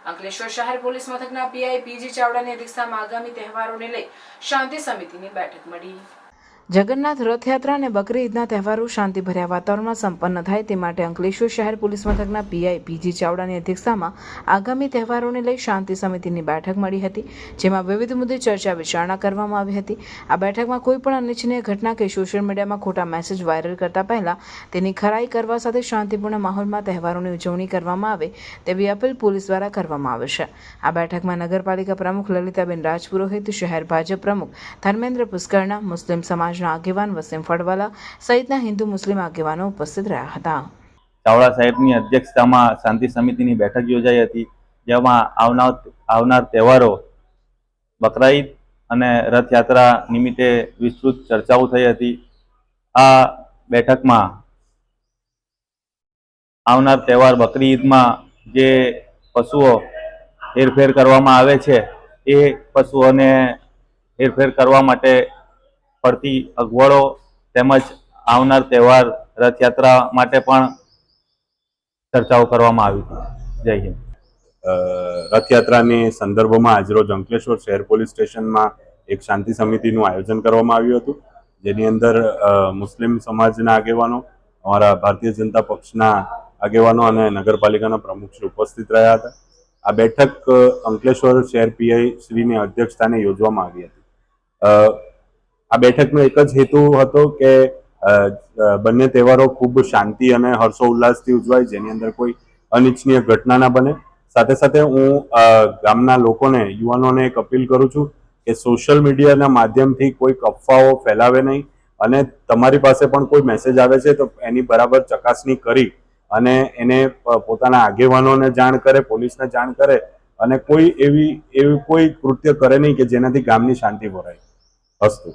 અંકલેશ્વર શહેર પોલીસ મથકના PI PG ચાવડાની અધ્યક્ષતામાં આગામી તહેવારોને લઈ શાંતિ સમિતિની બેઠક મળી। જગન્નાથ રથયાત્રા અને બકરી ઈદના તહેવારો શાંતિભર્યા વાતાવરણમાં સંપન્ન થાય તે માટે અંકલેશ્વર શહેર પોલીસ મથકના પીઆઈ પીજી ચાવડાની અધ્યક્ષતામાં આગામી તહેવારોને લઈ શાંતિ સમિતિની બેઠક મળી હતી, જેમાં વિવિધ મુદ્દે ચર્ચા વિચારણા કરવામાં આવી હતી। આ બેઠકમાં કોઈ પણ અનિચ્છનીય ઘટના કે સોશિયલ મીડિયામાં ખોટા મેસેજ વાયરલ કરતા પહેલા તેની ખરાઈ કરવા સાથે શાંતિપૂર્ણ માહોલમાં તહેવારોની ઉજવણી કરવામાં આવે તેવી અપીલ પોલીસ દ્વારા કરવામાં આવે છે। આ બેઠકમાં નગરપાલિકા પ્રમુખ લલિતાબેન રાજપુરોહિત, શહેર ભાજપ પ્રમુખ ધર્મેન્દ્ર પુષ્કરના, મુસ્લિમ સમાજ આગેવાન વસીમ ફળવાલા સહિતના હિન્દુ મુસ્લિમ આગેવાનો ઉપસ્થિત રહ્યા હતા। ચાવડા સાહેબની અધ્યક્ષતામાં શાંતિ સમિતિની બેઠક યોજાઈ હતી, જેમાં આવનાર તહેવારો બકરા ઈદ અને રથયાત્રા નિમિત્તે વિસ્તૃત ચર્ચાઓ થઈ હતી। આ બેઠકમાં આવનાર તહેવાર બકરી ઈદમાં જે પશુઓ હેરફેર કરવામાં આવે છે એ પશુઓને હેરફેર કરવા માટે પડતી અગવડો તેમજ આવનાર તહેવાર રથયાત્રા માટે પણ ચર્ચાઓ કરવામાં આવી હતી। જય હિન્દ। રથયાત્રાની સંદર્ભમાં આજરોજ અંકલેશ્વર શહેર પોલીસ સ્ટેશનમાં એક શાંતિ સમિતિનું આયોજન કરવામાં આવ્યું હતું, જેની અંદર મુસ્લિમ સમાજના આગેવાનો, અમારા ભારતીય જનતા પક્ષના આગેવાનો અને નગરપાલિકાના પ્રમુખ ઉપસ્થિત રહ્યા હતા। આ બેઠક અંકલેશ્વર શહેર પીઆઈ શ્રીની અધ્યક્ષસ્થાને યોજવામાં આવી હતી। આ બેઠકનો એક જ હેતુ હતો કે બંને તહેવારો ખૂબ શાંતિ અને હર્ષોલ્લાસથી ઉજવાય, જેની અંદર કોઈ અનિચ્છનીય ઘટના ના બને। સાથે સાથે હું ગામના લોકોને, યુવાનોને એક અપીલ કરું છું કે સોશિયલ મીડિયાના માધ્યમથી કોઈક અફવાઓ ફેલાવે નહીં, અને તમારી પાસે પણ કોઈ મેસેજ આવે છે તો એની બરાબર ચકાસણી કરી અને એને પોતાના આગેવાનોને જાણ કરે, પોલીસને જાણ કરે, અને કોઈ એવી કોઈ કૃત્ય કરે નહીં કે જેનાથી ગામની શાંતિ ભરાય। અસ્તુ।